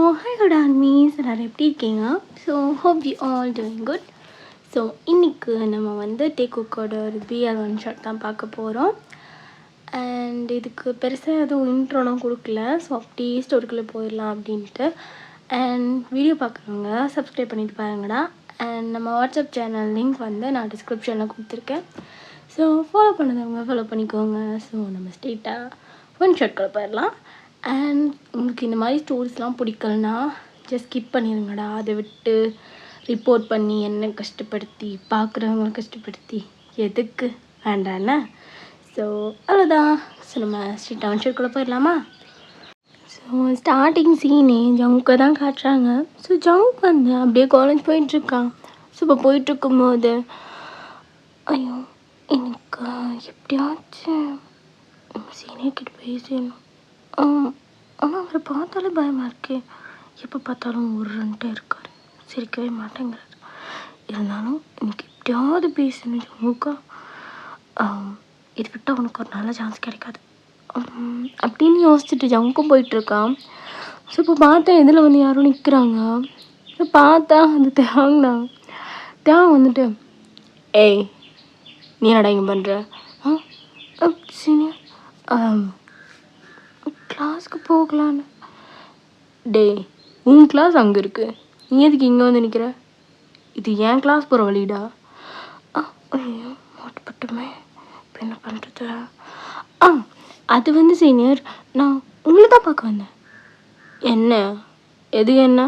hi good armies எல்லாரும் எப்படி இருக்கீங்க? So hope you all doing good. So இன்றைக்கு நம்ம வந்து டேக்குக்கோட ஒரு பிஆர் ஒன் ஷாட் தான் பார்க்க போகிறோம். அண்ட் இதுக்கு பெருசாக எதுவும் இன்ட்ரோலாம் கொடுக்கல. ஸோ அப்படியே ஸ்டோரிக்குள்ளே போயிடலாம் அப்படின்ட்டு. அண்ட் வீடியோ பார்க்குறவங்க சப்ஸ்கிரைப் பண்ணிட்டு பாருங்கடா. அண்ட் நம்ம வாட்ஸ்அப் சேனல் லிங்க் வந்து நான் டிஸ்கிரிப்ஷனில் கொடுத்துருக்கேன். ஸோ ஃபாலோ பண்ணதவங்க ஃபாலோ பண்ணிக்கோங்க. ஸோ நம்ம ஸ்ட்ரெயிட்டாக ஒன் ஷாட்குள்ளே போயிடலாம். அண்ட் உங்களுக்கு இந்த மாதிரி ஸ்டோரிஸ்லாம் பிடிக்கலனா ஜஸ்ட் ஸ்கிப் பண்ணிடுங்கடா. அதை விட்டு ரிப்போர்ட் பண்ணி என்ன கஷ்டப்படுத்தி பார்க்குறவங்க கஷ்டப்படுத்தி எதுக்கு வேண்டாண்ணா. ஸோ அவ்வளோதான். ஸோ நம்ம ஸ்ட்ரெயிட்டாக ஒன் ஷாட்குள்ளே போயிடலாமா? ஸோ ஸ்டார்டிங் சீனே ஜங்குக்கை தான் காட்டுறாங்க. ஸோ ஜங்க் வந்து அப்படியே காலேஜ் போயிட்டுருக்கான். ஸோ இப்போ போயிட்டுருக்கும்போது ஐயோ எனக்கு எப்படியாச்சும் சீனியர்கிட்ட பேசணும். ஆனால் அவரை பார்த்தாலே பயமாக இருக்கு. எப்போ பார்த்தாலும் உருன்ட்டே இருக்கார், சிரிக்கவே மாட்டேங்கிறார். இருந்தாலும் எனக்கு எப்படியாவது பேசணும் ஜம்முக்கா. இது விட்டால் உனக்கு ஒரு நல்ல சான்ஸ் கிடைக்காது அப்படின்னு யோசிச்சுட்டு ஜம்முக்கும் போயிட்டுருக்கான். ஸோ இப்போ பார்த்தா இதில் வந்து யாரும் நிற்கிறாங்க. ஸோ பார்த்தா அந்த தேவன் வந்துட்டு ஏய் நீ என்னடா இங்கே பண்ணுற? சீனியர் கிளாஸுக்கு போகலான்னு. டே உன் கிளாஸ் அங்கே இருக்குது, நீ எதுக்கு இங்கே வந்து நிற்கிற? இது என் கிளாஸ் போகிற வழிடா. ஐயோ மாட்டுப்பட்டுமே, இப்போ என்ன பண்ணுறது? அது வந்து சீனியர் நான் உங்களை தான் பார்க்க வந்தேன். என்ன எது என்ன?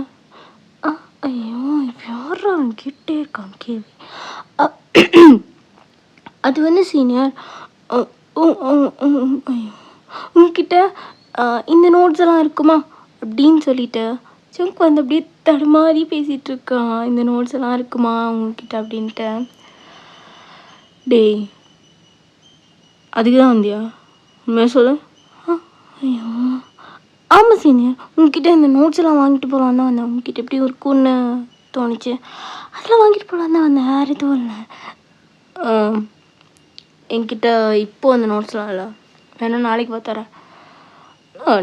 ஐயோ இப்போ யாரும் அவன் கிட்டே இருக்கான் கேள்வி. அது வந்து சீனியர் ஐயோ உங்ககிட்ட இந்த நோட்ஸ் எல்லாம் இருக்குமா அப்படின்னு சொல்லிட்டு ஜங்க் வந்து அப்படியே தடுமாறி பேசிகிட்டு இருக்கான். இந்த நோட்ஸ் எல்லாம் இருக்குமா உங்ககிட்ட அப்படின்ட்டு. டே அதுக்கு தான் வந்தியா? உண்மையாக சொல்லு. ஐயோ ஆமாம் சீனியர், உங்ககிட்ட இந்த நோட்ஸ் எல்லாம் வாங்கிட்டு போகலான் தான் வந்தேன். உங்ககிட்ட எப்படி இருக்குன்னு தோணுச்சு, அதெல்லாம் வாங்கிட்டு போகலான் தான் வந்தேன். வேறு எதுவும் இல்லை. என்கிட்ட இப்போது அந்த நோட்ஸ்லாம் இல்லை, வேணா நாளைக்கு பார்த்துறேன்.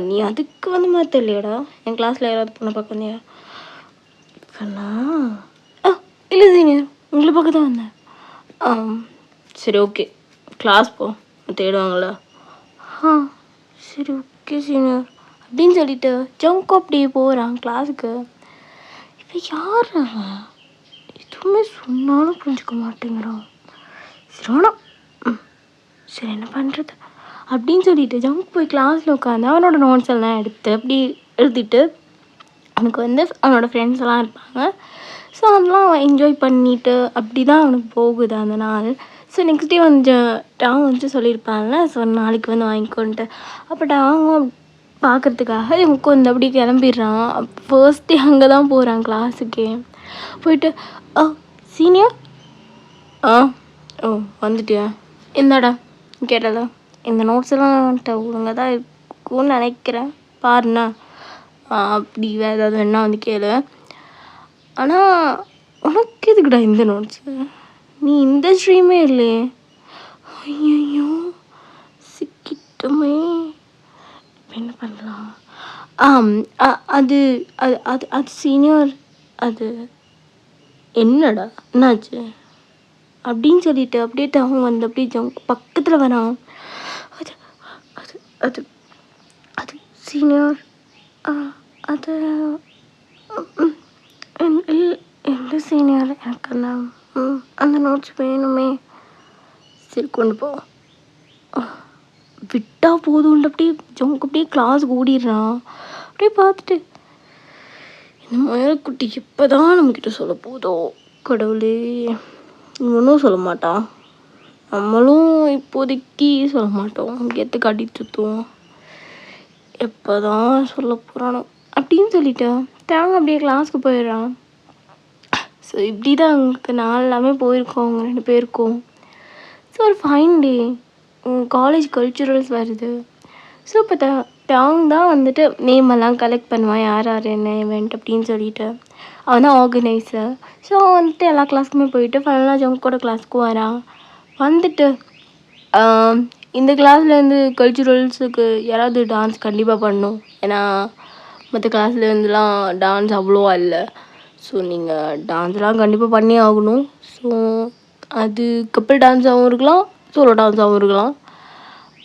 நீ அதுக்கு வந்து மாதிரி தெரியலையாடா? என் கிளாஸில் யாராவது பொண்ணை பார்க்க வந்தியா? இல்லை சீனியர், உங்களை பார்க்க தான் வந்தேன். சரி ஓகே கிளாஸ் போ, தேடுவாங்களா? சரி ஓகே சீனியர் அப்படின்னு சொல்லிட்டு ஜங்க் அப்படியே போகிறான் கிளாஸுக்கு. இப்போ யார் அவன்? எதுவுமே சொன்னாலும் புரிஞ்சுக்க மாட்டேங்கிறான். சரி சரி என்ன பண்ணுறது அப்படின்னு சொல்லிட்டு ஜங்க் போய் கிளாஸில் உட்காந்து அவனோட நோட்ஸ் எல்லாம் எடுத்து அப்படி எழுதிட்டு அவனுக்கு வந்து அவனோட ஃப்ரெண்ட்ஸ் எல்லாம் இருப்பாங்க. ஸோ அதெல்லாம் அவன் என்ஜாய் பண்ணிவிட்டு அப்படி தான் அவனுக்கு போகுது அந்த நாள். ஸோ நெக்ஸ்ட் டே வந்து டாங் வந்து சொல்லியிருப்பாங்கல்ல, ஸோ நாளைக்கு வந்து வாங்கிக்கோன்ட்டு. அப்போ டாங்கும் பார்க்குறதுக்காக இவனுக்கு வந்து அப்படி கிளம்பிடுறான். ஃபர்ஸ்ட் டே அங்கே தான் போகிறான் கிளாஸுக்கே. போயிட்டு சீனியர் வந்துட்டியா? இந்தாடா கேட்டல, இந்த நோட்ஸ் எல்லாம் வந்துட்டு ஒழுங்காக தான் இருக்கும்னு நினைக்கிறேன், பாருண்ணா. அப்படி வேறு ஏதாவது வேணா வந்து கேளு. ஆனால் உனக்கு எதுக்குடா இந்த நோட்ஸு? நீ இந்த ஸ்ட்ரீமே இல்லையே. ஐயோ சிக்கிட்டோமே, என்ன பண்ணலாம்? அது அது அது அது சீனியர், அது என்னடா என்னாச்சு அப்படின்னு சொல்லிட்டு அப்படியே அவங்க வந்து அப்படியே ஜங்க் பக்கத்தில் வரான். அது அது அது அது சீனியர் அது இல்லை சீனியர், எனக்கு அந்த நோட்ஸ் வேணுமே. சரி கொண்டு போ, விட்டால் போதும்ட்டு அப்படியே ஜங்க் அப்படியே கிளாஸுக்கு ஓடிடுறான். அப்படியே பார்த்துட்டு இந்த மயிலக்குட்டி எப்போ தான் நம்மக்கிட்ட சொல்ல போதோ கடவுளே. இவனும் சொல்ல மாட்டான், நம்மளும் இப்போதைக்கு சொல்ல மாட்டோம், கெத்து காட்டிட்டு சுற்றுவோம். எப்போ தான் சொல்ல போகிறானோ அப்படின்னு சொல்லிட்டு தேங்க அப்படியே கிளாஸுக்கு போயிடுறான். ஸோ இப்படி தான் அவங்களுக்கு நாள் எல்லாமே போயிருக்கோம் அவங்க 2 பேருக்கும். ஸோ ஒரு ஃபைன் டே, காலேஜ் கல்ச்சுரல்ஸ் வருது. ஸோ இப்போ தேங் தான் வந்துட்டு நேமெல்லாம் கலெக்ட் பண்ணுவான், யார் யார் என்ன இவெண்ட் அப்படின்னு சொல்லிட்டு. அவன் தான் ஆர்கனைசர். ஸோ அவன் வந்துட்டு எல்லா கிளாஸுக்குமே போயிட்டு ஃபைனலாக ஜங்க்கோட கிளாஸுக்கு வரான். வந்துட்டு இந்த கிளாஸ்லேருந்து கல்ச்சுரல்ஸுக்கு யாராவது டான்ஸ் கண்டிப்பாக பண்ணணும், ஏன்னா மற்ற கிளாஸில் இருந்துலாம் டான்ஸ் அவ்வளோவா இல்லை. ஸோ நீங்கள் டான்ஸ்லாம் கண்டிப்பாக பண்ணி ஆகணும். ஸோ அது கப்பிள் டான்ஸாகவும் இருக்கலாம், சோலோ டான்ஸாகவும் இருக்கலாம்.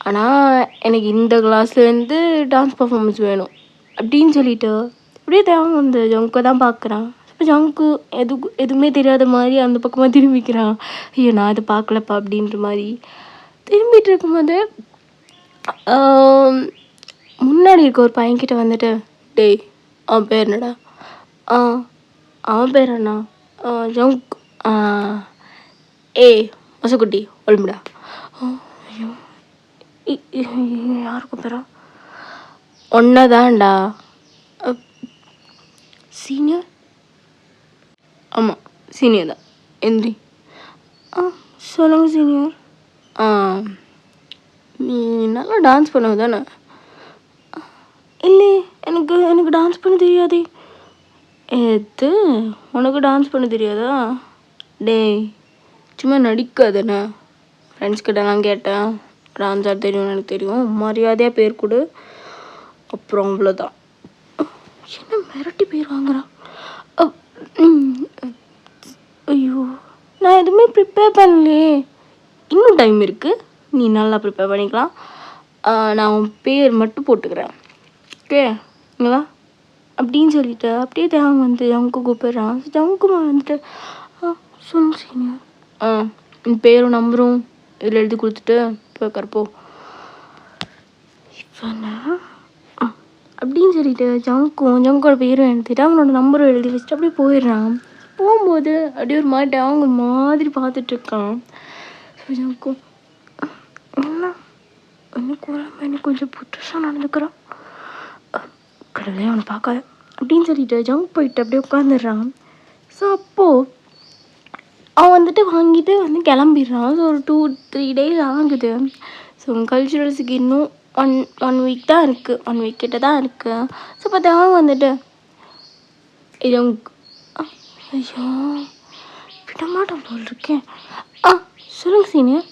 ஆனால் எனக்கு இந்த கிளாஸ்லேருந்து டான்ஸ் பர்ஃபார்மன்ஸ் வேணும் அப்படின்னு சொல்லிட்டு அப்படியே தேவை வந்து ஜங்க்கை தான் பார்க்குறான். இப்போ ஜங்க்கு எதுவுமே தெரியாத மாதிரி அந்த பக்கமாக திரும்பிக்கிறான். ஐயோ நான் அதை பார்க்கலப்பா அப்படின்ற மாதிரி திரும்பிட்டு இருக்கும்போது முன்னாடி இருக்க ஒரு பையன்கிட்ட வந்துட்டு, டேய் அவன் பேர் என்னடா? அவன் பேர் அண்ணா ஜங்க். ஏய் மொசக்குட்டி ஒழும்புடா. ஐயோ யாருக்கும் பேரா? ஒன்னதான்டா. சீனியர்? ஆமாம் சீனியர் தான். எந்திரி. சொல்லுங்க சீனியர். நீ நல்லா டான்ஸ் பண்ணுவ தானே? இல்லை எனக்கு டான்ஸ் பண்ண தெரியாதே. எது உனக்கு டான்ஸ் பண்ண தெரியாதா? டேய் சும்மா நடிக்காதானே. ஃப்ரெண்ட்ஸ் கிட்டலாம் கேட்டேன், டான்ஸ் ஆட தெரியும் எனக்கு தெரியும், மரியாதையாக பேர் கொடு, அப்புறம் அவ்வளோதான். என்ன மிரட்டி பேர் வாங்குறான்? ஐயோ நான் எதுவுமே ப்ரிப்பேர் பண்ணலையே. இன்னும் டைம் இருக்குது, நீ நல்லா ப்ரிப்பேர் பண்ணிக்கலாம். நான் உன் பேர் மட்டும் போட்டுக்கிறேன், ஓகே இங்களா அப்படின்னு சொல்லிட்டு அப்படியே தேவை வந்து ஜங்கு கூப்பிடுறான். ஜங்கு வந்துட்டு சொல்லுங்க சீனியர். என் பேரும் நம்பரும் இதில் எழுதி கொடுத்துட்டு போய் கற்போ இப்போ அப்படின்னு சொல்லிட்டு ஜங்கோட பேரும் எழுதிட்டு அவனோட நம்பரும் எழுதி வச்சுட்டு அப்படியே போயிடுறான். போகும்போது அப்படியே ஒரு மாதிரி அவங்க மாதிரி பார்த்துட்ருக்கான். ஸோ ஜங்கு எனக்கு கொஞ்சம் புதுசாக நடந்துக்கிறான், கடவுளே அவனை பார்க்காத அப்படின்னு சொல்லிட்டு ஜங்க் போயிட்டு அப்படியே உட்காந்துடுறான். ஸோ அப்போது அவன் வந்துட்டு வாங்கிட்டு வந்து கிளம்பிடுறான். ஸோ ஒரு 2-3 days ஆகுது. ஸோ கல்ச்சுரல்ஸுக்கு இன்னும் ஒன் வீக் தான் இருக்குது, 1 week கிட்ட தான் இருக்குது. ஸோ பார்த்தா அவன் வந்துட்டு ஐயோ விடமாட்டான் போல் இருக்கேன். சொல்லுங்க சீனியர்.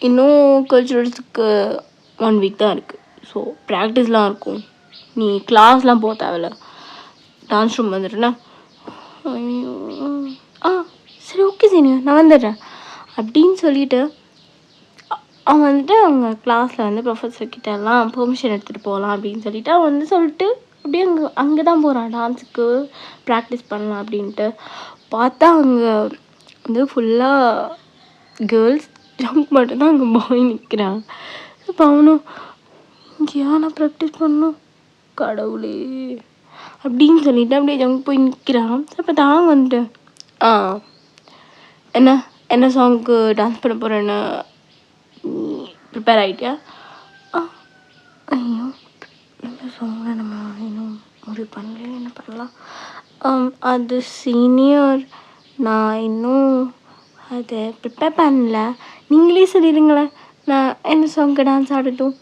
இன்னும் கல்ச்சுரல்ஸுக்கு 1 week தான் இருக்குது. ஸோ ப்ராக்டிஸ்லாம் இருக்கும், நீ கிளாஸ்லாம் போக தேவையில்ல, டான்ஸ் ரூம் வந்துடுறேண்ணா. ஐயோ சரி ஓகே சீனியர் நான் வந்துடுறேன் அப்படின்னு சொல்லிட்டு அவன் வந்துட்டு அவங்க கிளாஸில் வந்து ப்ரொஃபஸர்கிட்ட எல்லாம் பெர்மிஷன் எடுத்துகிட்டு போகலாம் அப்படின்னு சொல்லிட்டு அவன் வந்து சொல்லிட்டு அப்படியே அங்கே தான் போகிறான் டான்ஸுக்கு ப்ராக்டிஸ் பண்ணலாம் அப்படின்ட்டு. பார்த்தா அங்கே வந்து ஃபுல்லாக கேர்ள்ஸ், ஜங்க் மட்டும்தான் அங்கே பாய் நிற்கிறான். இப்போ அவனும் இங்கேயா நான் ப்ராக்டிஸ் பண்ணணும் கடவுளே அப்படின்னு சொல்லிட்டு அப்படியே ஜங்க் போய் நிற்கிறான். அப்போ தான் வந்துட்டு என்ன சாங்க்கு டான்ஸ் பண்ண போகிறேன்னு ப்ரிப்பேர் ஆகிட்டியா? ஐயோ என்ன சாங்கை நம்ம இன்னும் முடிவு பண்ணல, என்ன பண்ணலாம்? அது சீனியர் நான் இன்னும் அதை ப்ரிப்பேர் பண்ணல, நீங்களே சொல்லிடுங்களேன் நான் என்ன சாங்க்கு டான்ஸ் ஆடட்டும்.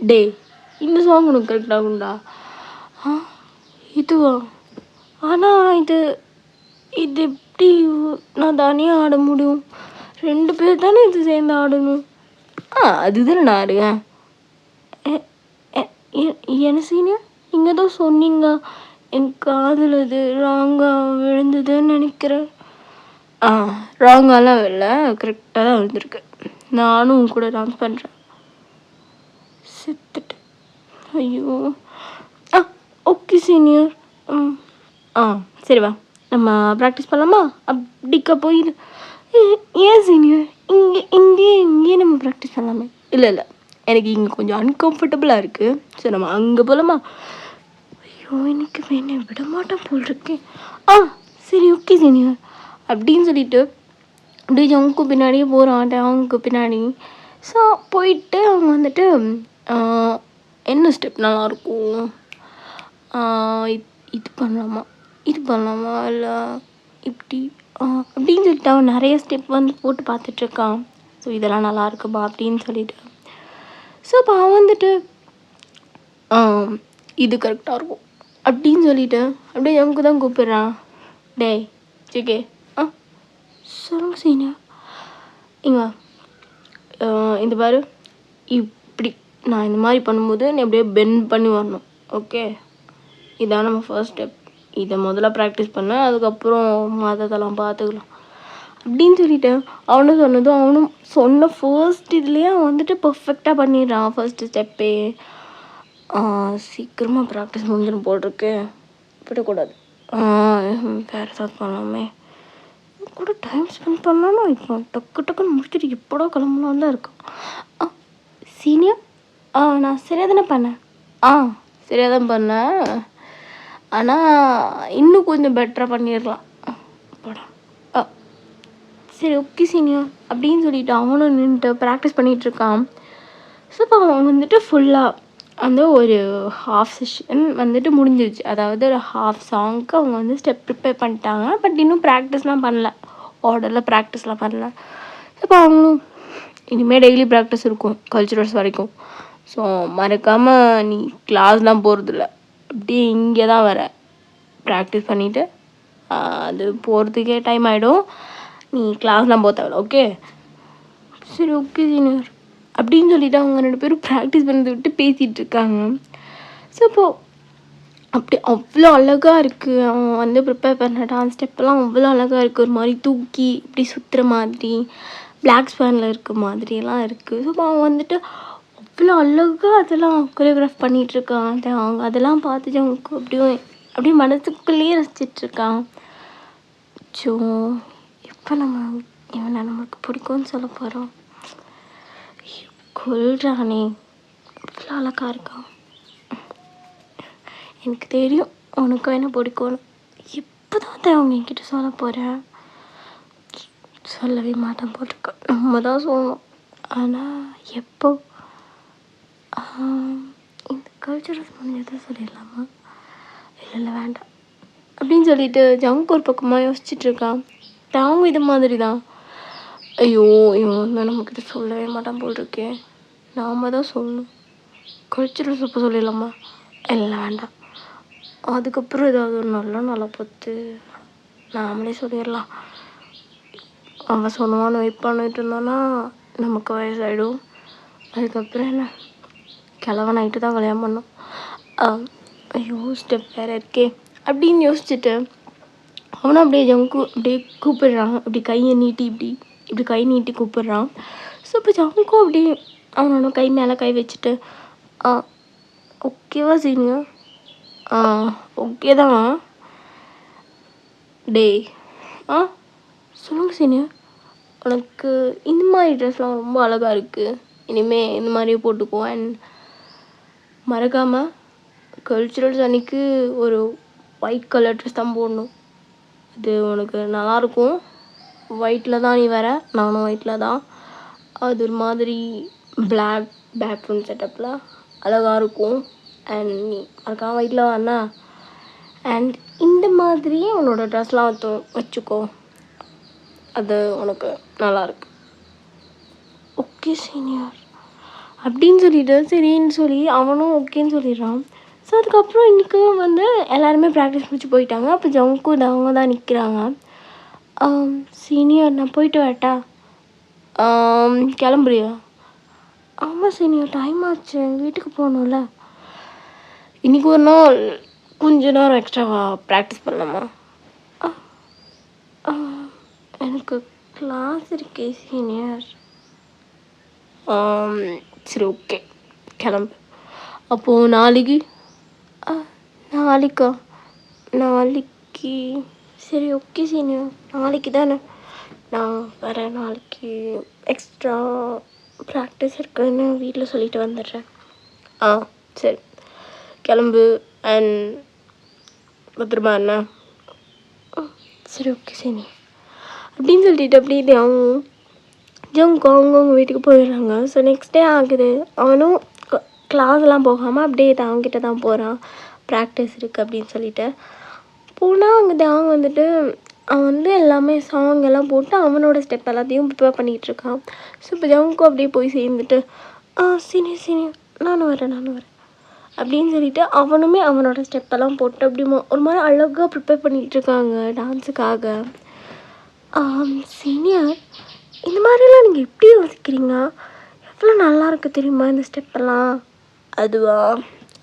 டே இந்த சாங் உனக்கு கரெக்ட் ஆகும்டா. இதுவா? ஆனால் இது எப்படி நான் தனியாக ஆட முடியும்? 2 பேர் தானே இது சேர்ந்து ஆடணும். அதுதானே நான் ஆடுவேன். என்ன சீனியர் நீங்கள் தான் சொன்னீங்க, என் காதில் இது ராங்காக விழுந்ததுன்னு நினைக்கிறேன். ராங்காலாம் இல்லை, கரெக்டாக தான் விழுந்திருக்கு. நானும் உன் கூட டான்ஸ் பண்ணுறேன். செத்துட்டு ஐயோ ஓகே சீனியர். சரி வா நம்ம ப்ராக்டிஸ் பண்ணலாமா? அப்படிக்கா போயிடு. ஏன் சீனியர் இங்கேயே நம்ம ப்ராக்டிஸ் பண்ணலாமே? இல்லை எனக்கு இங்கே கொஞ்சம் அன்கம்ஃபர்டபுளாக இருக்குது. சரி நம்ம அங்கே போகலாமா? ஐயோ எனக்கு வேணே விட மாட்டேன் போல் இருக்கேன். சரி ஓகே சீனியர் அப்படின்னு சொல்லிட்டு அப்படியே ஜங்க்கு பின்னாடியே போகிறான், டேவுக்கு பின்னாடி. ஸோ போயிட்டு அவங்க வந்துட்டு என்ன ஸ்டெப் நல்லாயிருக்கும், இது பண்ணலாமா இல்லை இப்படி அப்படின்னு சொல்லிட்டு அவன் நிறைய ஸ்டெப் வந்து போட்டு பார்த்துட்ருக்கான். ஸோ இதெல்லாம் நல்லா இருக்குப்பா அப்படின்னு சொல்லிட்டு. ஸோ அப்போ அவன் வந்துட்டு இது கரெக்டாக இருக்கும் அப்படின்னு சொல்லிட்டு அப்படியே ஜங்க்கு தான் கூப்பிடுறான். டேய் ஜிகே சொல்லுங்க சீனியர். இங்க இந்த பாரு இப்படி நான் இந்த மாதிரி பண்ணும்போது நீ அப்படியே பெண்ட் பண்ணி வரணும். ஓகே, இதான் நம்ம ஃபர்ஸ்ட் ஸ்டெப். இதை முதல்ல ப்ராக்டிஸ் பண்ணேன், அதுக்கப்புறம் மற்றதெல்லாம் பார்த்துக்கலாம் அப்படின்னு சொல்லிட்டேன். அவனும் சொன்னதும் அவனும் சொன்ன ஃபர்ஸ்ட் இதுலேயே அவன் வந்துட்டு பர்ஃபெக்டாக பண்ணிடுறான். ஃபர்ஸ்ட்டு ஸ்டெப்பே சீக்கிரமாக ப்ராக்டிஸ் முடிஞ்சிடும் போட்டிருக்கு, விடக்கூடாது. வேறு ஏதாவது பண்ணலாமே, கூட டைம் ஸ்பெண்ட் பண்ணலாம். இப்போ டக்கு டக்குன்னு முடிச்சுட்டு எப்படோ கிளம்பலாம் தான் இருக்கும். சீனியர், நான் சரியாக தானே பண்ணேன். சரியாக தான் பண்ணேன், ஆனால் இன்னும் கொஞ்சம் பெட்டராக பண்ணிடலாம். படம் சரி ஓகே சீனியர் அப்படின்னு சொல்லிட்டு அவனும் நின்றுட்டு ப்ராக்டிஸ் பண்ணிகிட்ருக்கான். ஸோ இப்போ அவன் வந்துட்டு ஃபுல்லாக அந்த ஒரு ஹாஃப் செஷன் வந்துட்டு முடிஞ்சிருச்சு. அதாவது ஒரு ஹாஃப் சாங்க்கு அவங்க வந்து ஸ்டெப் ப்ரிப்பேர் பண்ணிட்டாங்க. பட் இன்னும் ப்ராக்டிஸ்லாம் பண்ணல, ஆர்டரில் ப்ராக்டிஸ்லாம் பண்ணல. இப்போ அவங்களும் இனிமேல் டெய்லி ப்ராக்டிஸ் இருக்கும் கல்ச்சுரல்ஸ் வரைக்கும். ஸோ மறக்காமல் நீ கிளாஸ்லாம் போகிறதில்ல, அப்படியே இங்கே தான் வர ப்ராக்டிஸ் பண்ணிவிட்டு அது போகிறதுக்கே டைம் ஆகிடும். நீ கிளாஸ்லாம் போக தேவையில்ல. ஓகே சரி ஓகே சீனியர் அப்படின்னு சொல்லிவிட்டு அவங்க 2 பேரும் ப்ராக்டிஸ் பண்ணதை விட்டு பேசிகிட்டு இருக்காங்க. ஸோ இப்போது அப்படி அவ்வளோ அழகாக இருக்குது. அவன் வந்து ப்ரிப்பேர் பண்ண டான்ஸ் ஸ்டெப்பெல்லாம் அவ்வளோ அழகாக இருக்குது. ஒரு மாதிரி தூக்கி இப்படி சுற்றுற மாதிரி, பிளாக் ஸ்பேனில் இருக்க மாதிரியெல்லாம் இருக்குது. ஸோ அவன் வந்துட்டு அவ்வளோ அழகாக அதெல்லாம் கொரியோகிராஃப் பண்ணிகிட்ருக்கான். அவங்க அதெல்லாம் பார்த்துட்டு அவங்களுக்கு அப்படியே மனசுக்குள்ளேயே ரசிச்சிட்ருக்கான். ஸோ எப்போ நம்ம இவனை நம்மளுக்கு பிடிக்கும்னு சொல்ல போகிறோம். கொல்றானே, அவ்வளோ அழகாக இருக்கான். எனக்கு தெரியும் உனக்கு என்ன பிடிக்கும்னு. எப்போ தான் அவங்க என்கிட்ட சொல்ல போகிறேன், சொல்லவே மாட்டேன் போட்டிருக்க. நம்ம தான் சொல்லணும், ஆனால் எப்போ இந்த கல்ச்சுரல்ஸ் முடிஞ்சதான் சொல்லிடலாமா? இல்லை வேண்டாம் அப்படின்னு சொல்லிட்டு ஜங்க் ஒரு பக்கமாக யோசிச்சுட்ருக்கான். அவங்க இது மாதிரி தான். ஐயோ இவன் வந்து நம்மக்கிட்ட சொல்லவே மாட்டான் போல் இருக்கே, நாம் தான் சொல்லணும். கல்ச்சுரல்ஸ் அப்போ சொல்லிடலாமா? இல்லை வேண்டாம், அதுக்கப்புறம் ஏதாவது ஒரு நல்ல நாளை பார்த்து நாமளே சொல்லிடலாம். அவன் சொல்லுவான்னு வெயிட் பண்ணிட்டு இருந்தானா நமக்கு வயசாகிடும். அதுக்கப்புறம் என்ன, கிழவன் நைட்டு தான் கல்யாணம் பண்ணோம். ஐயோ ஸ்டெப் வேறு இருக்கே அப்படின்னு யோசிச்சுட்டு அவனும் அப்படியே ஜங்கு அப்படியே கூப்பிடுறான். அப்படி கையை நீட்டி இப்படி கை நீட்டி கூப்பிடுறான். ஸோ இப்போ ஜங்கும் அப்படியே அவனோட கை மேலே கை வச்சுட்டு ஓகேவா சீனியர்? ஓகே தான். டேய் சொல்லுங்க சீனியர், உனக்கு இந்த மாதிரி ட்ரெஸ்லாம் ரொம்ப அழகாக இருக்குது, இனிமேல் இந்த மாதிரியே போட்டுக்கோ. அண்ட் மறக்காமல் கல்ச்சுரல்ஸ் அன்றைக்கி ஒரு ஒயிட் கலர் ட்ரெஸ் தான் போடணும், அது உனக்கு நல்லாயிருக்கும். ஒயிட்டில் தான் நீ வர, நானும் ஒயிட்டில் தான். அது ஒரு மாதிரி பிளாக் பேக்ரவுண்ட் செட்டப்பில் அழகாக இருக்கும். அண்ட் நீ மறக்காமல் ஒயிட்டில் வரனா. அண்ட் இந்த மாதிரியே உன்னோட ட்ரெஸ்லாம் வச்சுக்கோ, அது உனக்கு நல்லாயிருக்கு. ஓகே சீனியர் அப்படின்னு சொல்லிட்டு சரின்னு சொல்லி அவனும் ஓகேன்னு சொல்லிடுறான். ஸோ அதுக்கப்புறம் இன்றைக்கி வந்து எல்லாருமே ப்ராக்டிஸ் முடிச்சு போயிட்டாங்க. அப்போ ஜங்கும் அவங்க தான் நிற்கிறாங்க. சீனியர் நான் போயிட்டு வரட்டா? கிளம்புறியா? ஆமாம் சீனியர், டைம் ஆச்சு, வீட்டுக்கு போகணும்ல. இன்றைக்கி ஒரு நாள் கொஞ்ச நேரம் எக்ஸ்ட்ராவா ப்ராக்டிஸ் பண்ணலாமா? எனக்கு கிளாஸ் இருக்கே சீனியர். சரி ஓகே கிளம்பு. அப்போது நாளைக்கு நாளைக்கு சரி ஓகே சீனியர், நாளைக்கு தானே நான் வரேன். நாளைக்கு எக்ஸ்ட்ரா ப்ராக்டிஸ் இருக்குன்னு வீட்டில் சொல்லிட்டு வந்துடுறேன். சரி கிளம்பு. அண்ட் பத்திரமா என்ன? சரி ஓகே சீனியர் அப்படின்னு சொல்லிட்டு அப்படியே அவங்க வீட்டுக்கு போயிடுறாங்க. ஸோ நெக்ஸ்ட் டே ஆகுது. அவனும் கிளாஸ்லாம் போகாமல் அப்படியே அவங்ககிட்ட தான் போகிறான். ப்ராக்டிஸ் இருக்குது அப்படின்னு சொல்லிட்டு போனால் அவங்க வந்துட்டு அவன் வந்து எல்லாமே சாங் எல்லாம் போட்டு அவனோட ஸ்டெப் எல்லாத்தையும் ப்ரிப்பேர் பண்ணிகிட்ருக்கான். ஸோ இப்போ ஜங்கும் அப்படியே போய் சேர்ந்துட்டு சீனியர் நானும் வரேன் அப்படின்னு சொல்லிட்டு அவனுமே அவனோட ஸ்டெப்பெல்லாம் போட்டு அப்படி ஒரு மாதிரி அழகாக ப்ரிப்பேர் பண்ணிகிட்ருக்காங்க டான்ஸுக்காக. சீனியர் இந்த மாதிரிலாம் நீங்கள் எப்படி யோசிக்கிறீங்க? எவ்வளோ நல்லா இருக்குது தெரியுமா இந்த ஸ்டெப்பெல்லாம். அதுவா,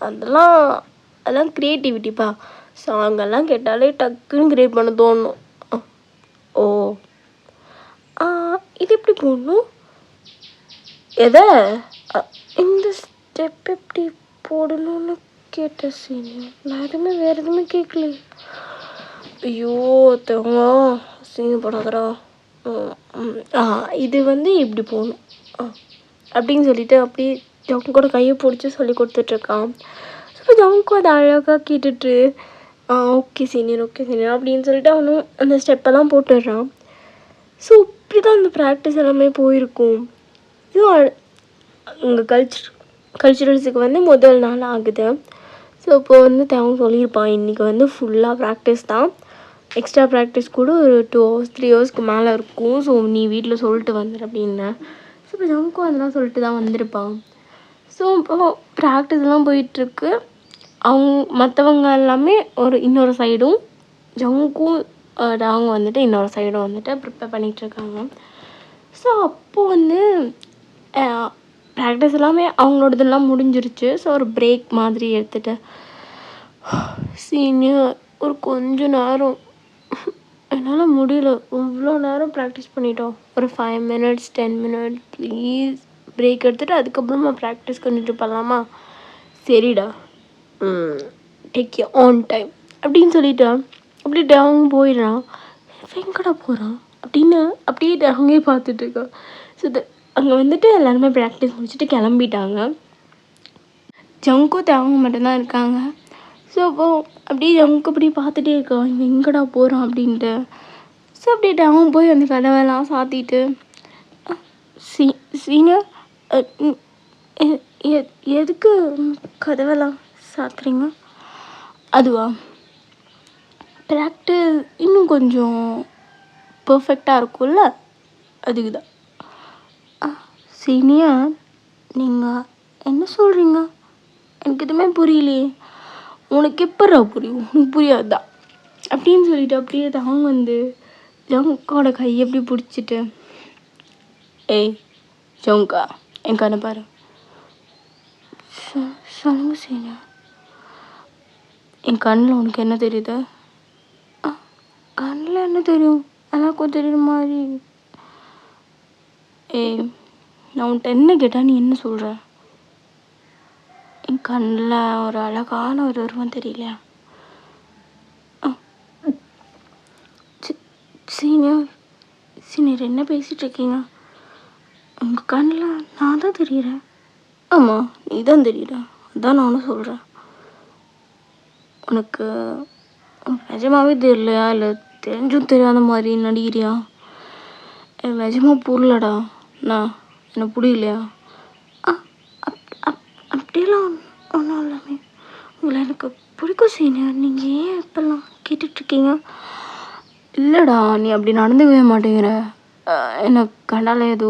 அதெல்லாம் க்ரியேட்டிவிட்டிப்பா. சாங்கெல்லாம் கேட்டாலே டக்குன்னு க்ரியேட் பண்ண தோணும். ஓ, இது எப்படி போடணும்? எதை இந்த ஸ்டெப் எப்படி போடணும்னு கேட்ட சீனியர். நான் வேறு எதுவுமே கேட்கல. ஐயோ தேவா, சீனியர் போடாதரா. இது இப்படி போகணும் அப்படின்னு சொல்லிட்டு அப்படியே ஜவுன் கூட கையை பிடிச்சி சொல்லி கொடுத்துட்ருக்கான். ஸோ ஜவுனுக்கும் அதை அழகாக கேட்டுட்டு ஓகே சீனியர் அப்படின்னு சொல்லிட்டு அவனும் அந்த ஸ்டெப்பெல்லாம் போட்டுடுறான். ஸோ இப்படி தான் அந்த ப்ராக்டிஸ் எல்லாமே போயிருக்கும். இதுவும் இங்கே கல்ச்சுரல்ஸுக்கு முதல் நாள் ஆகுது. ஸோ இப்போது தேவன் சொல்லியிருப்பான் இன்றைக்கி ஃபுல்லாக ப்ராக்டிஸ் தான், எக்ஸ்ட்ரா ப்ராக்டிஸ் கூட ஒரு 2 hours 3 ஹவர்ஸ்க்கு மேலே இருக்கும். ஸோ நீ வீட்டில் சொல்லிட்டு வந்துடு அப்படின்னேன். ஸோ இப்போ ஜவுனுக்கும் அதெல்லாம் சொல்லிட்டு தான் வந்திருப்பான். ஸோ இப்போது ப்ராக்டிஸ்லாம் போயிட்டுருக்கு. மற்றவங்க எல்லாமே இன்னொரு சைடும், ஜவுனுக்கும் அவங்க இன்னொரு சைடும் ப்ரிப்பேர் பண்ணிகிட்ருக்காங்க. ஸோ அப்போது ப்ராக்டிஸ் எல்லாமே அவங்களோடதெல்லாம் முடிஞ்சிருச்சு. ஸோ ஒரு பிரேக் மாதிரி எடுத்துகிட்டு சீனியர் ஒரு கொஞ்ச நேரம் என்னால் முடியல, இவ்வளோ நேரம் ப்ராக்டிஸ் பண்ணிட்டோம், ஒரு 5 minutes 10 minutes ப்ளீஸ் பிரேக் எடுத்துகிட்டு அதுக்கப்புறமா ப்ராக்டிஸ் பண்ணிட்டு பண்ணலாமா? சரிடா, டேக் யூ ஆன் டைம் அப்படின்னு சொல்லிட்டு அப்படியே அவங்க போயிடுறான். எங்கடா போகிறான் அப்படின்னு அப்படியே அவங்கே பார்த்துட்ருக்கான். ஸோ அங்கே எல்லாருமே ப்ராக்டிஸ் முடிச்சுட்டு கிளம்பிட்டாங்க. ஜவுனுக்கும் தேவங்க மட்டும்தான் இருக்காங்க. ஸோ அப்போது அப்படியே ஜவுனுக்கு அப்படி பார்த்துட்டே இருக்கான், இவன் எங்கடா போகிறான் அப்படின்ட்டு. ஸோ அப்படியே தேவன் போய் அந்த கதவெல்லாம் சாத்திட்டு சீனியர் எதுக்கு கதவெல்லாம் சாத்துறீங்க? அதுவா, ப்ராக்டிஸ் இன்னும் கொஞ்சம் பர்ஃபெக்டாக இருக்கும்ல, அதுக்கு தான். சீனியர் நீங்கள் என்ன சொல்கிறீங்க? எனக்கு எதுவுமே புரியலையே. உனக்கு எப்படா புரியும்? உனக்கு புரியாதுதான் அப்படின்னு சொல்லிட்டு அப்படியே அவங்க ஜவுங்கோட கையை எப்படி பிடிச்சிட்டு, ஏய் ஜவுங்கா என் கண்ணை பாரு. சொல்லுங்க சீனியர். என் கண்ணில் உனக்கு என்ன தெரியுது? கண்ணில் என்ன தெரியும்? எல்லாருக்கும் தெரியுற மாதிரி. ஏய், நான் உன்கிட்ட என்ன கேட்டால் நீ என்ன சொல்கிற? என் கண்ணில் ஒரு அழகான ஒரு உருவம் தெரியலையா? சீனியர் என்ன பேசிகிட்டு இருக்கீங்க? உங்கள் கண்ணில் நான் தான் தெரியுறேன். ஆமாம், நீ தான் தெரியுற, அதான் நானும் சொல்கிறேன். உனக்கு நிஜமாவே தெரியலையா, இல்லை தெரிஞ்சும் தெரியாத மாதிரி நடிகிறியா? எனக்கு நிஜமாக புரியலடா, எனக்கு புரியலையா? அப்படியெல்லாம் ஒன்றும் இல்லாமே, உங்களை எனக்கு பிடிக்கும் சீனியர், நீங்கள் ஏன் இப்போல்லாம் கேட்டுட்ருக்கீங்க? இல்லைடா, நீ அப்படி நடந்துக்கவே மாட்டேங்கிற. எனக்கு கண்டால ஏதோ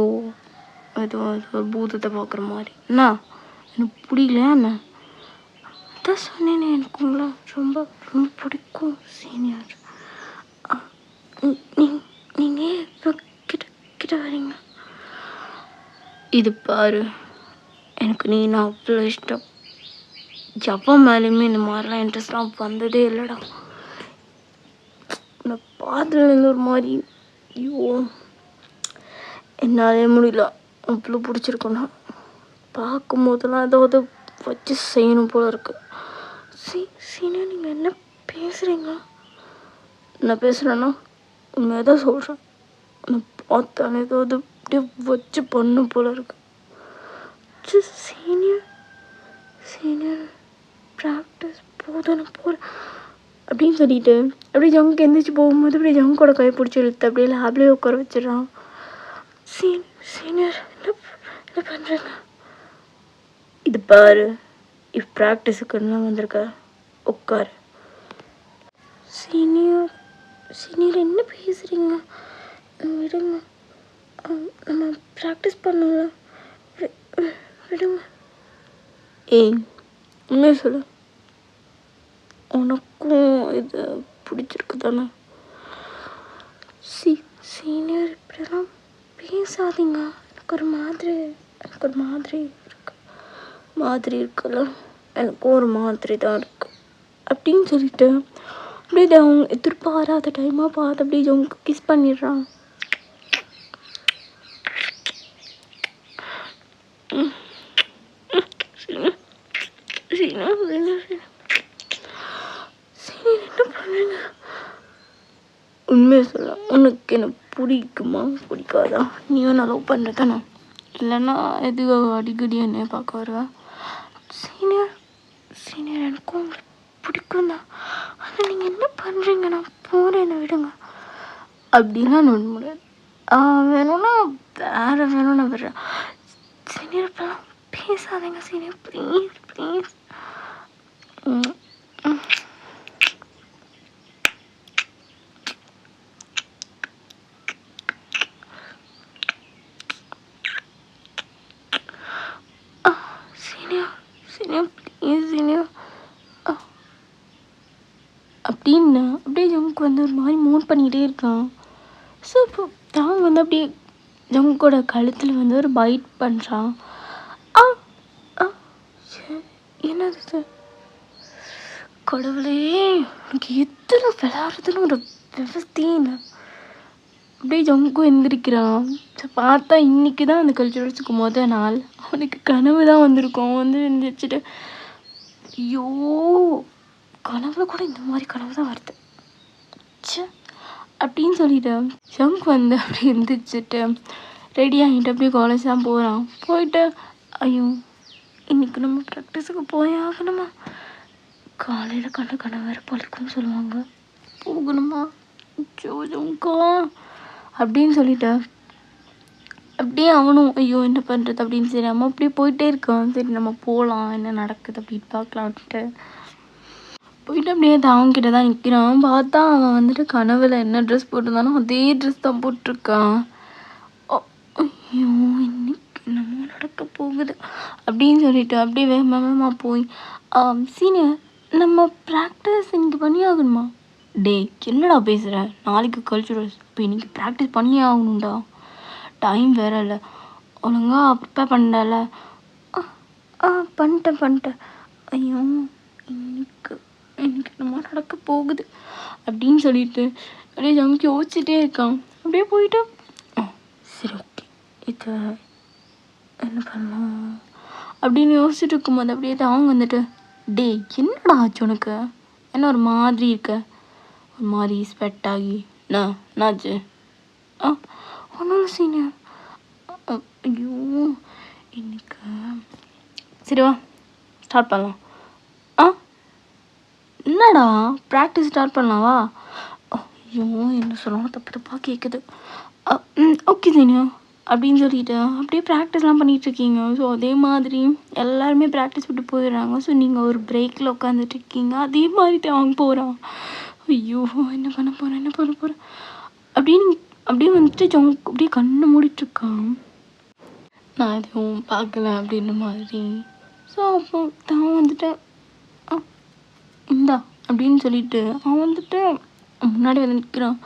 ஒரு பூதத்தை பார்க்குற மாதிரி. என்ன எனக்கு பிடிக்கலையா என்ன? அதான் சொன்னேனே, எனக்கு உங்களை ரொம்ப ரொம்ப பிடிக்கும் சீனியர். நீங்கள் ஏன் இப்போ கிட்ட வரீங்க? இது பாரு, எனக்கு நான் அவ்வளோ இஷ்டம். ஜப்பம் மேலேயுமே இந்த மாதிரிலாம் இன்ட்ரெஸ்ட்லாம் வந்ததே இல்லைடா. உன்னை பார்த்துலேருந்து ஒரு மாதிரி ஐயோ என்னாலே முடியல, அவ்வளோ பிடிச்சிருக்கோண்ணா. பார்க்கும் போதெல்லாம் ஏதாவது வச்சு செய்யணும் போல இருக்கு. சீனியர் நீங்கள் என்ன பேசுகிறீங்க? நான் பேசுகிறேன்னா உண்மையாக தான் சொல்கிறேன். நான் பார்த்தாலே ஏதாவது அப்படியே வச்சு பண்ணும் போல இருக்கு. சீனியர் ப்ராக்டிஸ் போதும் போகிறேன் அப்படின்னு சொல்லிட்டு அப்படியே ஜவுனுக்கு எந்திரிச்சு போகும்போது அப்படியே ஜவுங்கோட கையை பிடிச்சி இழுத்து அப்படியே லேப்லேயே உட்கார வச்சிடறான். சீனியர் என்ன பண்ணுறேங்க? இது பாரு, இப்போ ப்ராக்டிஸுக்குன்னா வந்திருக்க, உட்காரு. சீனியர் என்ன பேசுகிறீங்க? விடுங்க, நம்ம ப்ராக்டிஸ் பண்ணல, விடுங்க. ஏய் உண்மையை சொல்லு, உனக்கும் இது பிடிச்சிருக்கு தானே? சீனியர் இப்படிலாம் பேசாதீங்க, எனக்கு ஒரு மாதிரி எனக்கு ஒரு மாதிரி இருக்குல்ல, எனக்கும் ஒரு மாதிரி தான் இருக்கு அப்படின்னு சொல்லிட்டு அப்படியே அவங்க எதிர்பாராத டைமாக பார்த்து அப்படியே அவங்க கிஸ் பண்ணிடுறான். என்ன பண்ணுங்க? உண்மையை சொல்ல, உனக்கு என்ன பிடிக்குமா பிடிக்காதா? நீயும் நான் லவ் பண்ணுறதானே? இல்லைன்னா எதுக்கு அடிக்கடி என்னைய பார்க்க வருவேன்? சீனியர் எனக்கும் உங்களுக்கு பிடிக்கும் தான், ஆனால் நீங்கள் என்ன பண்ணுறீங்க? நான் போகிறேன், என்னை விடுங்க அப்படின்லாம் நோட முடியாது. வேணும்னா வேணும்னா விடுறேன். சீனியர் இப்பெல்லாம் பேசாதீங்க சீனியர், ப்ளீஸ் ப்ளீஸ். அப்படின்னு அப்படியே ஜங்குக்கு வந்து ஒரு மாதிரி மூவ் பண்ணிக்கிட்டே இருக்கான். ஸோ இப்போ தான் வந்து அப்படியே ஜங்கோட கழுத்தில் வந்து ஒரு பைட் பண்ணுறான். என்னது கடவுளே, எனக்கு எத்தனை விளாட்றதுன்னு ஒரு விவஸ்தையே இல்லை. அப்படியே ஜங்கும் எந்திரிக்கிறான். ஸோ பார்த்தா இன்றைக்கி தான் அந்த கல்ச்சுரல்ஸுக்கு மொதல் நாள். அவனுக்கு கனவு தான் வந்திருக்கும். அவன் வந்து எந்திரிச்சிட்டு ஐயோ கனவுல கூட இந்த மாதிரி கனவு தான் வருது அப்படின்னு சொல்லிட்டு ஜங்க் வந்து அப்படியே எந்திரிச்சிட்டு ரெடி ஆகிட்டு அப்படியே காலேஜ் தான் போகிறான். போயிட்டு ஐயோ இன்றைக்கி நம்ம ப்ராக்டிஸுக்கு போய் ஆகணுமா, காலையில் கனவு வேறு பழுக்குன்னு சொல்லுவாங்க, போகணுமா ஜோஜங்கா அப்படின்னு சொல்லிட்டு அப்படியே அவனும் ஐயோ என்ன பண்ணுறது அப்படின்னு சரி நம்ம அப்படியே போயிட்டே இருக்கான். சரி நம்ம போகலாம், என்ன நடக்குது அப்படின்னு பார்க்கலான்ட்டு போயிட்டு அப்படியே அவன்கிட்ட தான் நிற்கிறான். பார்த்தா அவன் வந்துட்டு கனவுல என்ன ட்ரெஸ் போட்டிருந்தானோ அதே ட்ரெஸ் தான் போட்டிருக்கான். ஐயோ இன்னைக்கு என்னமோ நடக்க போகுது அப்படின்னு சொல்லிட்டு அப்படியே வேகமாக போய் சீனியர் நம்ம ப்ராக்டிஸ் இன்னைக்கு பண்ணி ஆகணுமா? டே என்னடா பேசுகிற, நாளைக்கு கல்ச்சுரல்ஸ், இப்போ இன்னைக்கு ப்ராக்டிஸ் பண்ணி ஆகணும்டா, டைம் வேற இல்லை, ஒழுங்கா ப்ரிப்பேர் பண்ணல. பண்ணிட்டேன். ஐயோ இன்னைக்கு என்னமோ நடக்க போகுது அப்படின்னு சொல்லிட்டு அப்படியே ஜம்கி யோசிச்சுட்டே இருக்கான். அப்படியே போயிட்டு சரி ஓகே இது என்ன பண்ணலாம் அப்படின்னு யோசிச்சுட்டு இருக்கும்போது அப்படியே அவங்க வந்துட்டு டே என்னடா ஆச்சு உனக்கு, என்ன ஒரு மாதிரி இருக்க, ஒரு மாதிரி ஸ்வெட் ஆகி என்னாச்சு? ஒன்றும் சீனியர். ஐயோ இன்னைக்கு சரிவா ஸ்டார்ட் பண்ணலாம். என்னடா ப்ராக்டிஸ் ஸ்டார்ட் பண்ணலாவா? ஐயோ என்ன சொல்லணும் தப்பாக கேட்குது. ஓகே சீனியர் அப்படின்னு சொல்லிட்டு அப்படியே ப்ராக்டிஸ்லாம் பண்ணிகிட்ருக்கீங்க. ஸோ அதே மாதிரி எல்லாருமே ப்ராக்டிஸ் விட்டு போயிடுறாங்க. ஸோ நீங்கள் ஒரு பிரேக்கில் உட்காந்துட்ருக்கீங்க, அதே மாதிரி தான் அவங்க போகிறான். ஐயோ என்ன பண்ண போகிறேன் அப்படின்னு அப்படியே வந்துட்டு அப்படியே கண்ணை மூடிட்டுருக்கான். நான் எதுவும் பார்க்கல அப்படின்ற மாதிரி. ஸோ அப்போ தான் வந்துட்டு இந்தா அப்படின்னு சொல்லிட்டு அவன் வந்துட்டு முன்னாடி வந்து நிற்கிறான்.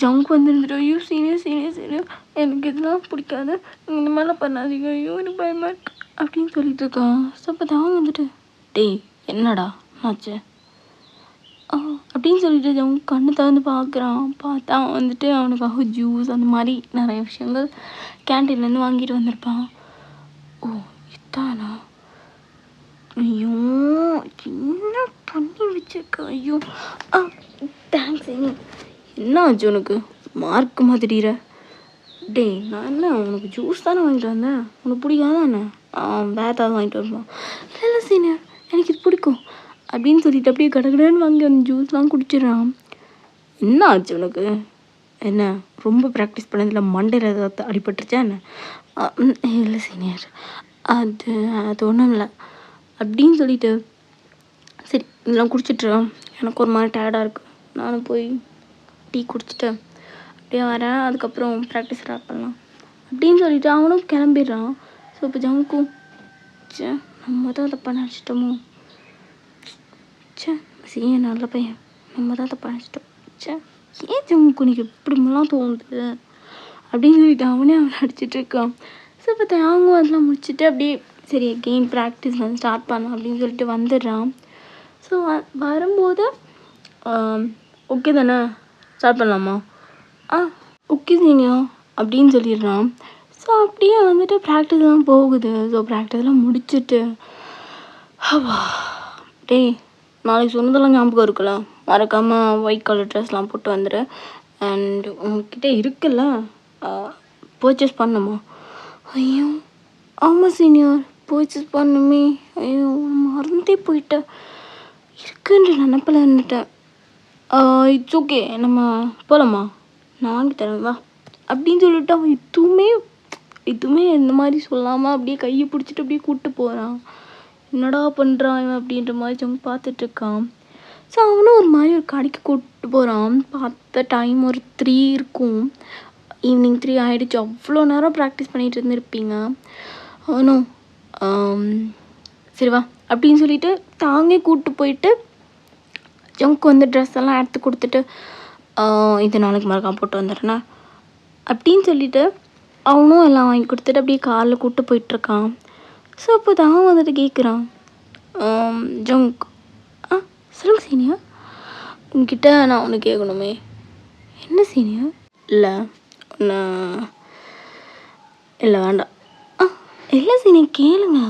ஜங்க் வந்து இருந்துட்டு ஐயோ சீனியர் எனக்கு இதெல்லாம் பிடிக்காது, நீங்கள் இந்த மாதிரிலாம் பண்ணாதீங்க, ஐயோ எனக்கு பயமாக இருக்கு அப்படின்னு சொல்லிட்டு இருக்கான். ஸோ அப்போ தான் வந்துட்டு டேய் என்னடா ஆச்சு அப்படின்னு சொல்லிட்டு அவங்க கண்ணை திறந்து பார்க்குறான். பார்த்தா வந்துட்டு அவனுக்காக ஜூஸ் அந்த மாதிரி நிறைய விஷயங்கள் கேன்டீன்லேருந்து வாங்கிட்டு வந்திருப்பான். ஓ இதானா, ஐயோ என்ன பண்ணி வச்சிருக்க, ஐயோ தேங்க்ஸ். என்ன ஆச்சு உனக்கு, மார்க் மாதிரிற? டே நான் என்ன உனக்கு ஜூஸ் தானே வாங்கிட்டு வந்தேன், உனக்கு பிடிக்காதான் என்ன? வேறு ஏதாவது வாங்கிட்டு வருவான். இல்லை சீனியர் எனக்கு இது பிடிக்கும் அப்படின்னு சொல்லிட்டு அப்படியே கடகடன்னு வாங்கி அந்த ஜூஸ்லாம் குடிச்சிடறான். என்ன ஆச்சு உனக்கு, என்ன ரொம்ப ப்ராக்டிஸ் பண்ணதில் மண்டையில் ஏதாவது அடிபட்டுருச்சா என்ன? இல்லை சீனியர் அது ஒன்றும் இல்லை அப்படின்னு சொல்லிட்டு சரி இதெல்லாம் குடிச்சிட்றான். எனக்கு ஒரு மாதிரி டயர்டாக இருக்குது, நானும் போய் டீ குடிச்சிட்டு அப்படியே வரேன், அதுக்கப்புறம் ப்ராக்டிஸ் ஸ்டார்ட் பண்ணலாம் அப்படின்னு சொல்லிட்டு அவனும் கிளம்பிடுறான். ஸோ இப்போ ஜங்கும் நம்ம தான் தப்பாக நினச்சிட்டோமோ, சீனியர் நல்ல பையன், நம்ம தான் தப்பாக நினச்சிட்டோம், ஏன் ஜங்கு எனக்கு எப்படிமெல்லாம் தோணுது அப்படின்னு சொல்லிட்டு அவனே அவன் அடிச்சிட்ருக்கான். ஸோ இப்போ தேங்கும் அதெல்லாம் முடிச்சுட்டு அப்படியே சரி கெயின் ப்ராக்டிஸ் வந்து ஸ்டார்ட் பண்ணலாம் அப்படின்னு சொல்லிட்டு வந்துடுறான். ஸோ வரும்போது ஓகே தானே, ஸ்டார்ட் பண்ணலாமா? ஓகே சீனியர் அப்படின்னு சொல்லிடுறான். ஸோ அப்படியே வந்துட்டு ப்ராக்டிஸ்லாம் போகுது. ஸோ ப்ராக்டிஸ்லாம் முடிச்சுட்டு டேய் நாளைக்கு சொன்னதெல்லாம் ஞாபகம் இருக்குல்ல, மறக்காமல் ஒயிட் கலர் ட்ரெஸ்லாம் போட்டு வந்துடு. அண்ட் உங்ககிட்ட இருக்குல்ல பர்ச்சேஸ் பண்ணணுமா? ஐயோ ஆமாம் சீனியர், பர்ச்சேஸ் பண்ணுமே. ஐயோ மறந்தே போயிட்டேன், இருக்குன்ற நினப்பில் இருந்துட்டேன். இட்ஸ் ஓகே, நம்ம போகலாமா, நான் வாங்கி தரேன் வா அப்படின்னு சொல்லிட்டு அவன் எதுவுமே இந்த மாதிரி சொல்லாமல் அப்படியே கையை பிடிச்சிட்டு அப்படியே கூப்பிட்டு போகிறான். என்னடா பண்ணுறான் இவன் அப்படின்ற மாதிரி அவங்க பார்த்துட்ருக்கான். ஸோ அவனும் ஒரு மாதிரி ஒரு கடைக்கு கூப்பிட்டு போகிறான். பார்த்த டைம் ஒரு 3 இருக்கும், ஈவினிங் 3 ஆகிடுச்சு. அவ்வளோ நேரம் ப்ராக்டிஸ் பண்ணிகிட்டு இருந்திருப்பீங்க. அவனும் சரி வா அப்படின்னு சொல்லிட்டு தாங்கே கூப்பிட்டு போயிட்டு ஜங்க்கு வந்து ட்ரெஸ் எல்லாம் எடுத்து கொடுத்துட்டு இது நாளைக்கு மறக்காம போட்டு வந்துடுறேண்ணா அப்படின்னு சொல்லிட்டு அவனும் எல்லாம் வாங்கி கொடுத்துட்டு அப்படியே காரில் கூப்பிட்டு போயிட்டுருக்கான். ஸோ அப்போ தான் வந்துட்டு கேட்குறான், ஜங்க் சொல்லுங்க சீனியர், உங்ககிட்ட நான் ஒன்று கேட்கணுமே. என்ன சீனியர்? இல்லை இல்லை வேண்டாம். இல்லை சீனியர் கேளுங்க.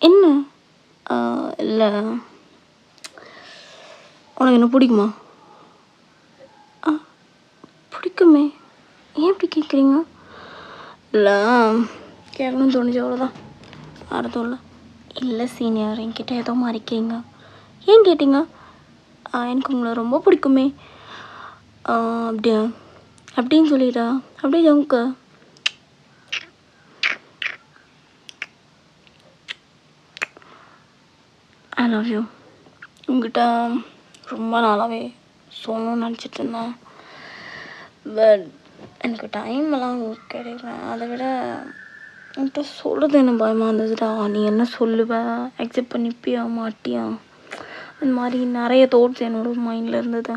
என்ன? இல்லை உனக்கு என்ன பிடிக்குமா? பிடிக்குமே, ஏன் இப்படி கேட்குறீங்க? இல்லை கேட்கணும்னு தோணுச்சு அவ்வளோதான், அர்த்தம் இல்லை. இல்லை சீனியர் என்கிட்ட ஏதோ மறைக்கிறீங்க. ஏன் கேட்டீங்க? எனக்கு உங்களை ரொம்ப பிடிக்குமே. அப்படியா அப்படின்னு சொல்லிட்டா அப்படியே ஜங்க்கு ஐ லவ் யூ. உங்ககிட்ட ரொம்ப நாளாகவே சொல்லணும்னு நினச்சிட்டு இருந்தேன். பட் எனக்கு டைம் எல்லாம் கிடைக்கல. அதை விட என்கிட்ட சொல்கிறது என்ன பயமாக இருந்ததுடா. நீ என்ன சொல்லுவ, அக்செப்ட் பண்ணிப்பியா மாட்டியா, அந்த மாதிரி நிறைய தாட்ஸ் என்னோட மைண்டில் இருந்தது.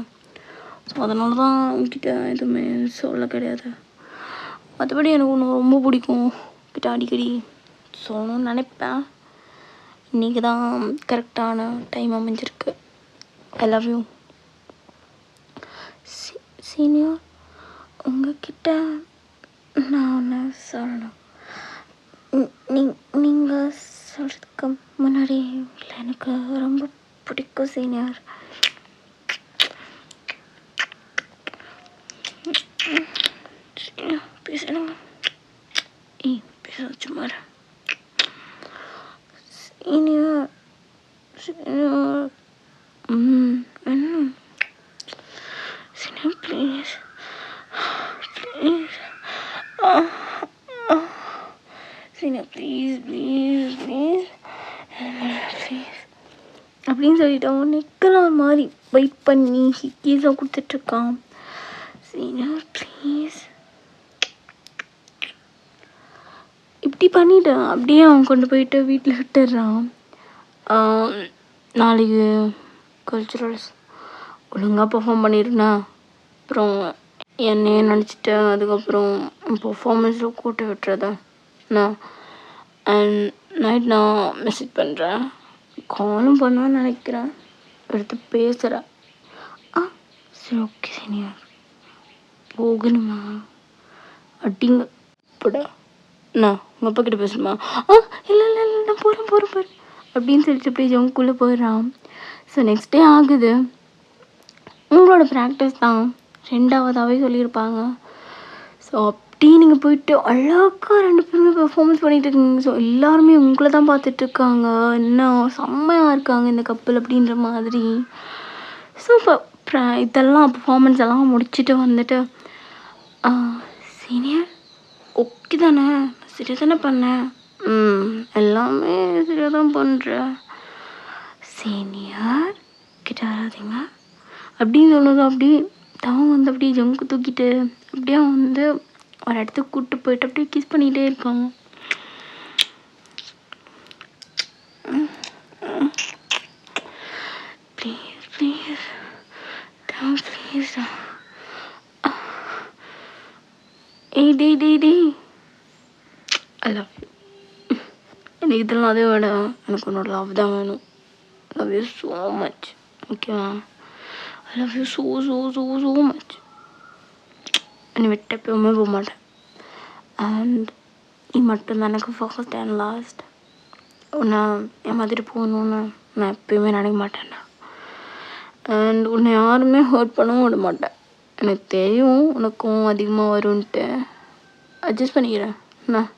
ஸோ அதனால தான் உங்ககிட்ட எதுவுமே சொல்ல கிடையாது. மற்றபடி எனக்கு ஒன்று ரொம்ப பிடிக்கும், கிட்ட அடிக்கடி சொல்லணும்னு நினைப்பேன். இன்றைக்கி தான் கரெக்டான டைம் அமைஞ்சிருக்கு. ஐ லவ் யூ சீனியர். உங்ககிட்ட நான் ஒன்று சொல்லணும். நீங்கள் சொல்கிறதுக்கு முன்னாடி இல்லை எனக்கு ரொம்ப பிடிக்கும் சீனியர். பேசணும். பேச சும்மா சீனியர். என்ன senior please senior please please please please அப்படின்னு சொல்லிட்டு அவன் நெக்கெல்லாம் மாதிரி வெயிட் பண்ணி ஹிக்கீஸாக கொடுத்துட்ருக்கான். சீனியர் ப்ளீஸ் இப்படி பண்ணிவிட்டான். அப்படியே அவன் கொண்டு போயிட்டு வீட்டில் விட்டுடுறான். நாளைக்கு கல்ச்சுரல்ஸ் ஒழுங்காக பர்ஃபார்ம் பண்ணிடுனா, அப்புறம் என்னையே நினச்சிட்டு அதுக்கப்புறம் பர்ஃபார்மன்ஸில் கூட்ட விட்டுறதா நான். அண்ட் நைட் நான் மெசேஜ் பண்ணுறேன், காலும் பண்ணுவேன்னு நினைக்கிறேன், எடுத்து பேசுகிறேன். சரி ஓகே சீனியர், போகணுமா அப்படிங்க போட நான் உங்கள் அப்பா கிட்ட பேசணுமா? இல்லை இல்லை இல்லை நான் போகிறேன் அப்படின்னு சொல்லிட்டு அப்படியே ஜங்குள்ளே போயிடுறான். ஸோ நெக்ஸ்ட் டே ஆகுது. உங்களோட ப்ராக்டிஸ் தான் 2ஆவதாகவே சொல்லியிருப்பாங்க. ஸோ அப்படி நீங்கள் போயிட்டு அழகாக 2 பேருமே பெர்ஃபார்மன்ஸ் பண்ணிகிட்டு இருக்கீங்க. ஸோ எல்லாருமே உங்களை தான் பார்த்துட்ருக்காங்க, என்ன செம்மையாக இருக்காங்க இந்த கப்பல் அப்படின்ற மாதிரி. ஸோ இப்போ இதெல்லாம் பெர்ஃபார்மன்ஸ் எல்லாம் முடிச்சுட்டு வந்துட்டு சீனியர் ஓகே தானே, சரியாக தானே பண்ணேன், எல்லாமே சரியாக தான் பண்ணுறேன் சீனியர், கிட்ட வராதிங்க அப்படின்னு சொன்னது. அப்படியே தான் வந்து அப்படியே ஜங்கு தூக்கிட்டு அப்படியே வந்து ஒரு இடத்துக்கு கூப்பிட்டு போயிட்டு அப்படியே கிஸ் பண்ணிகிட்டே இருக்காங்க. ப்ளீஸ் ப்ளீஸ் ப்ளீஸ் டேய் ஐ லவ் யூ. எனக்கு இதெல்லாம் அதை விட எனக்கு உன்னோட லவ் தான் வேணும். Love you so much. ஓகேவா? I love you so so so so much. என்னை விட்டு எப்பவுமே போக மாட்டேன். அண்ட் நீ மட்டும்தான் எனக்கு ஃபர்ஸ்ட் அண்ட் லாஸ்ட். உன்னை என் மாதிரி போகணுன்னு நான் எப்பயுமே நினைக்க மாட்டேன்டா. அண்ட் உன்னை யாருமே ஹர்ட் பண்ணவும் விட மாட்டேன். எனக்கு தெரியும் உனக்கும் அதிகமாக வரும்ன்ட்டு. அட்ஜஸ்ட் பண்ணிக்கிறேன் நான்.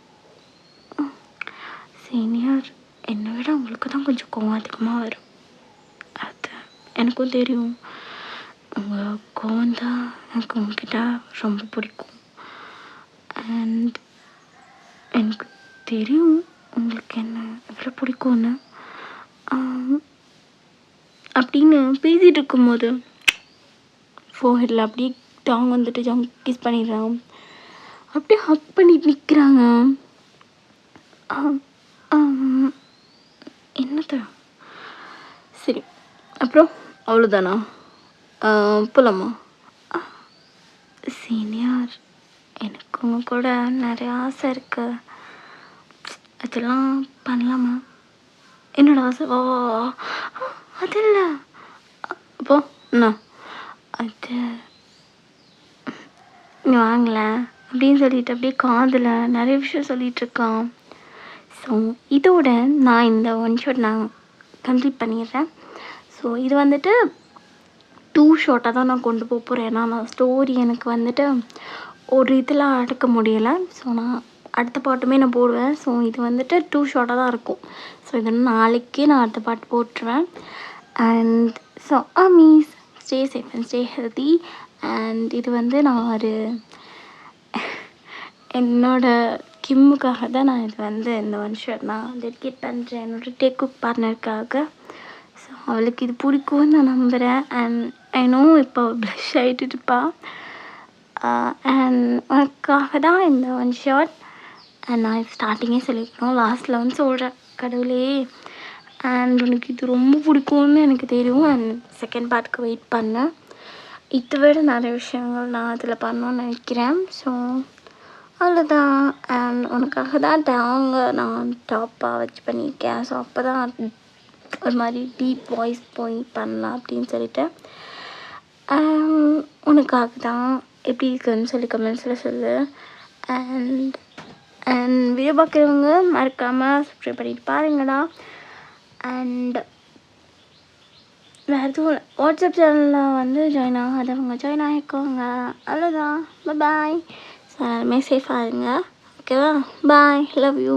சீனியர் என்னை விட உங்களுக்கு தான் கொஞ்சம் கோவம் அதிகமாக வரும். அது எனக்கும் தெரியும். உங்கள் கோவம் தான் எனக்கு உங்ககிட்ட ரொம்ப பிடிக்கும். அண்ட் எனக்கு தெரியும் உங்களுக்கு என்ன எவ்வளோ பிடிக்கும்னு. அப்படின்னு பேசிகிட்டு இருக்கும்போது ஃபோஹெட்டில் அப்படியே டாங் வந்துட்டு ஜாங் கிஸ் பண்ணிடுறான். அப்படியே ஹக் பண்ணிட்டு நிற்கிறாங்க. என்னத்த சரி அப்புறம் அவ்வளோதானா? போகலாமா? சீனியர் எனக்கு உங்க கூட நிறைய ஆசை இருக்கு. அதெல்லாம் பண்ணலாமா? என்னோட ஆசை வா அது இல்லை. அப்போ என்ன அது நீ வாங்கல அப்படின்னு சொல்லிட்டு அப்படியே காதில் நிறைய விஷயம் சொல்லிகிட்ருக்கான். ஸோ இதோட நான் இந்த ஒன் ஷாட் நான் கம்ப்ளீட் பண்ணிடுறேன். ஸோ இது வந்துட்டு 2 ஷார்ட்டாக தான் நான் கொண்டு போக போகிறேன். ஏன்னா நான் ஸ்டோரி எனக்கு வந்துட்டு ஒரு இதில் அடக்க முடியலை. ஸோ நான் அடுத்த பாட்டுமே நான் போடுவேன். ஸோ இது வந்துட்டு 2 ஷார்ட்டாக தான் இருக்கும். ஸோ இது நாளைக்கே நான் அடுத்த பாட்டு போட்டுருவேன். And so maize stay safe and stay healthy. And இது வந்து நான் ஒரு என்னோடய கிம்முக்காக தான் நான் இது வந்து இந்த ஒன் ஷாட் நான் டெடிகேட் பண்ணுறேன் என்னோடய டேக் குக் பார்ட்னருக்காக. ஸோ அவளுக்கு இது பிடிக்கும்னு நான் நம்புகிறேன். அண்ட் ஐ நோ இப்போ ப்ளஷ் ஆகிட்டு இருப்பா. அண்ட் உனக்காக தான் இந்த ஒன் ஷாட். அண்ட் நான் ஸ்டார்டிங்கே சொல்லியிருக்கணும், லாஸ்ட்டில் வந்து சொல்கிறேன் கடவுளே. அண்ட் உனக்கு இது ரொம்ப பிடிக்கும்னு எனக்கு தெரியும். அண்ட் செகண்ட் பார்ட்டுக்கு வெயிட் பண்ணேன். இதை விட நிறைய விஷயங்கள் நான் அதில் பண்ணணும்னு நினைக்கிறேன். ஸோ அவ்வளோதான். அண்ட் உனக்காக தான் நான் டாப்பாக வச்சு பண்ணியிருக்கேன். ஸோ அப்போ தான் ஒரு மாதிரி டீப் வாய்ஸ் போய் பண்ணலாம் அப்படின்னு சொல்லிட்டு உனக்காக தான். எப்படி இருக்குன்னு சொல்லி கமெண்ட்ஸில் சொல்லு. அண்ட் வீடியோ பார்க்குறவங்க மறக்காமல் சப்ஸ்கிரைப் பண்ணிட்டு பாருங்கடா. அண்ட் வேறு எதுவும் இல்லை, வாட்ஸ்அப் சேனலில் வந்து ஜாயின் ஆகாதவங்க ஜாயின் ஆகிக்கோங்க. அவ்வளோதான். பாய். ஸோ எல்லாருமே சேஃபாக இருங்க. ஓகேவா? பாய். Love you.